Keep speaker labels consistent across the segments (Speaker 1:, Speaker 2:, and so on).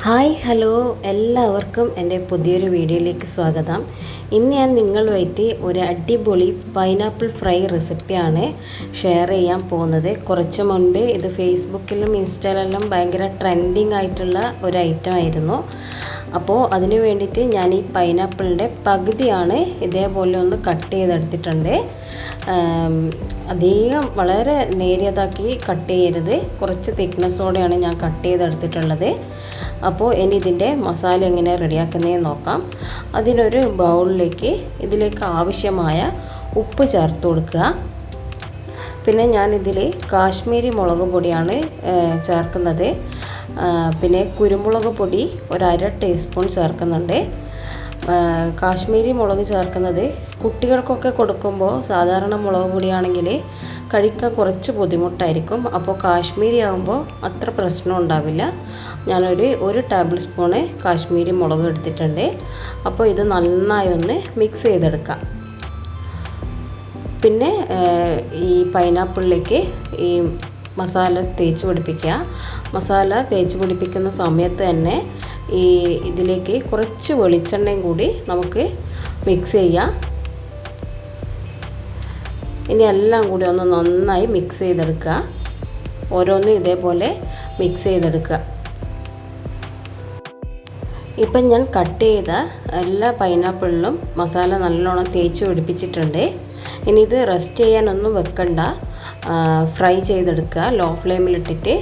Speaker 1: Hi hello എല്ലാവർക്കും എൻ്റെ പുതിയൊരു വീഡിയോയിലേക്ക് സ്വാഗതം. ഇന്ന് ഞാൻ നിങ്ങളുമായിട്ട് ഒരു അടിപൊളി പൈനാപ്പിൾ ഫ്രൈ റെസിപ്പിയാണ് ഷെയർ ചെയ്യാൻ പോകുന്നത്. കുറച്ച് മുൻപ് ഇത് ഫേസ്ബുക്കിലും ഇൻസ്റ്റയിലെല്ലാം ഭയങ്കര ട്രെൻഡിങ് ആയിട്ടുള്ള ഒരു ഐറ്റം ആയിരുന്നു. അപ്പോൾ അതിന് വേണ്ടിയിട്ട് ഞാൻ ഈ പൈനാപ്പിളിൻ്റെ പകുതിയാണ് ഇതേപോലെ ഒന്ന് കട്ട് ചെയ്തെടുത്തിട്ടുണ്ട്. അധികം വളരെ നേരിയതാക്കി കട്ട് ചെയ്യരുത്, കുറച്ച് തിക്നെസ്സോടെയാണ് ഞാൻ കട്ട് ചെയ്തെടുത്തിട്ടുള്ളത്. അപ്പോൾ ഇനി ഇതിൻ്റെ മസാല എങ്ങനെ റെഡിയാക്കുന്നതെന്ന് നോക്കാം. അതിനൊരു ബൗളിലേക്ക് ഇതിലേക്ക് ആവശ്യമായ ഉപ്പ് ചേർത്ത് കൊടുക്കുക. പിന്നെ ഞാനിതിൽ കാശ്മീരി മുളക് പൊടിയാണ് ചേർക്കുന്നത്. പിന്നെ കുരുമുളക് പൊടി ഒരു 1/2 ടീസ്പൂൺ ചേർക്കുന്നുണ്ട്. കാശ്മീരി മുളക് ചേർക്കുന്നത് കുട്ടികൾക്കൊക്കെ കൊടുക്കുമ്പോൾ സാധാരണ മുളക് പൊടിയാണെങ്കിൽ കഴിക്കാൻ കുറച്ച് ബുദ്ധിമുട്ടായിരിക്കും. അപ്പോൾ കാശ്മീരി ആകുമ്പോൾ അത്ര പ്രശ്നം ഉണ്ടാവില്ല. ഞാനൊരു 1 ടേബിൾ സ്പൂണ് കാശ്മീരി മുളക് എടുത്തിട്ടുണ്ട്. അപ്പോൾ ഇത് നന്നായി ഒന്ന് മിക്സ് ചെയ്തെടുക്കാം. പിന്നെ ഈ പൈനാപ്പിളിലേക്ക് ഈ മസാല തേച്ച് പിടിപ്പിക്കുക. മസാല തേച്ച് പിടിപ്പിക്കുന്ന സമയത്ത് തന്നെ ഇതിലേക്ക് കുറച്ച് വെളിച്ചെണ്ണയും കൂടി നമുക്ക് മിക്സ് ചെയ്യാം. ഇനി എല്ലാം കൂടി ഒന്ന് നന്നായി മിക്സ് ചെയ്തെടുക്കുക. ഓരോന്നും ഇതേപോലെ മിക്സ് ചെയ്തെടുക്കുക. ഇപ്പം ഞാൻ കട്ട് ചെയ്ത എല്ലാ പൈനാപ്പിളിലും മസാല നല്ലോണം തേച്ച് പിടിപ്പിച്ചിട്ടുണ്ട്. ഇനി ഇത് റെസ്റ്റ് ചെയ്യാനൊന്നും വെക്കണ്ട, ഫ്രൈ ചെയ്തെടുക്കുക. ലോ ഫ്ലെയിമിലിട്ടിട്ട്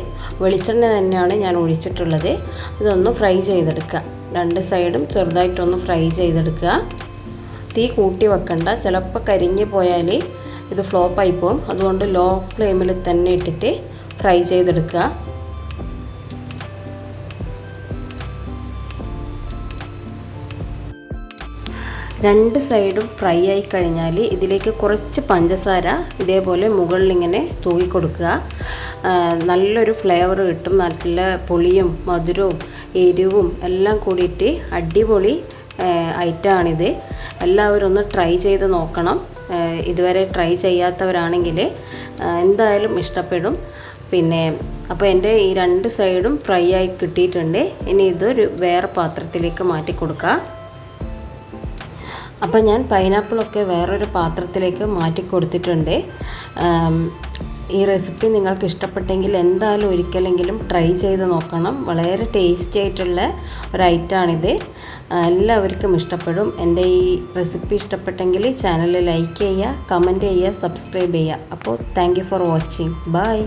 Speaker 1: വെളിച്ചെണ്ണ തന്നെയാണ് ഞാൻ ഒഴിച്ചിട്ടുള്ളത്. ഇതൊന്ന് ഫ്രൈ ചെയ്തെടുക്കുക. 2 സൈഡും ചെറുതായിട്ടൊന്ന് ഫ്രൈ ചെയ്തെടുക്കുക. തീ കൂട്ടി വെക്കണ്ട, ചിലപ്പോൾ കരിഞ്ഞ് പോയാൽ ഇത് ഫ്ലോപ്പായി പോകും. അതുകൊണ്ട് ലോ ഫ്ലെയിമിൽ തന്നെ ഇട്ടിട്ട് ഫ്രൈ ചെയ്തെടുക്കുക. രണ്ട് സൈഡും ഫ്രൈ ആയി കഴിഞ്ഞാൽ ഇതിലേക്ക് കുറച്ച് പഞ്ചസാര ഇതേപോലെ മുകളിലിങ്ങനെ തൂക്കി കൊടുക്കുക. നല്ലൊരു ഫ്ലേവർ കിട്ടും. നല്ല പുളിയും മധുരവും എരിവും എല്ലാം കൂടിയിട്ട് അടിപൊളി ഐറ്റമാണിത്. എല്ലാവരും ഒന്ന് ട്രൈ ചെയ്ത് നോക്കണം. ഇതുവരെ ട്രൈ ചെയ്യാത്തവരാണെങ്കിൽ എന്തായാലും ഇഷ്ടപ്പെടും. പിന്നെ അപ്പോൾ എൻ്റെ ഈ 2 സൈഡും ഫ്രൈ ആയി കിട്ടിയിട്ടുണ്ട്. ഇനി ഇതൊരു വേറെ പാത്രത്തിലേക്ക് മാറ്റി കൊടുക്കുക. അപ്പോൾ ഞാൻ പൈനാപ്പിളൊക്കെ വേറൊരു പാത്രത്തിലേക്ക് മാറ്റി കൊടുത്തിട്ടുണ്ട്. ഈ റെസിപ്പി നിങ്ങൾക്ക് ഇഷ്ടപ്പെട്ടെങ്കിൽ എന്തായാലും ഒരിക്കലെങ്കിലും ട്രൈ ചെയ്ത് നോക്കണം. വളരെ ടേസ്റ്റി ആയിട്ടുള്ള ഒരു ഐറ്റമാണിത്. എല്ലാവർക്കും ഇഷ്ടപ്പെടും. എൻ്റെ ഈ റെസിപ്പി ഇഷ്ടപ്പെട്ടെങ്കിൽ ചാനൽ ലൈക്ക് ചെയ്യുക, കമൻറ്റ് ചെയ്യുക, സബ്സ്ക്രൈബ് ചെയ്യുക. അപ്പോൾ thank you for watching. By.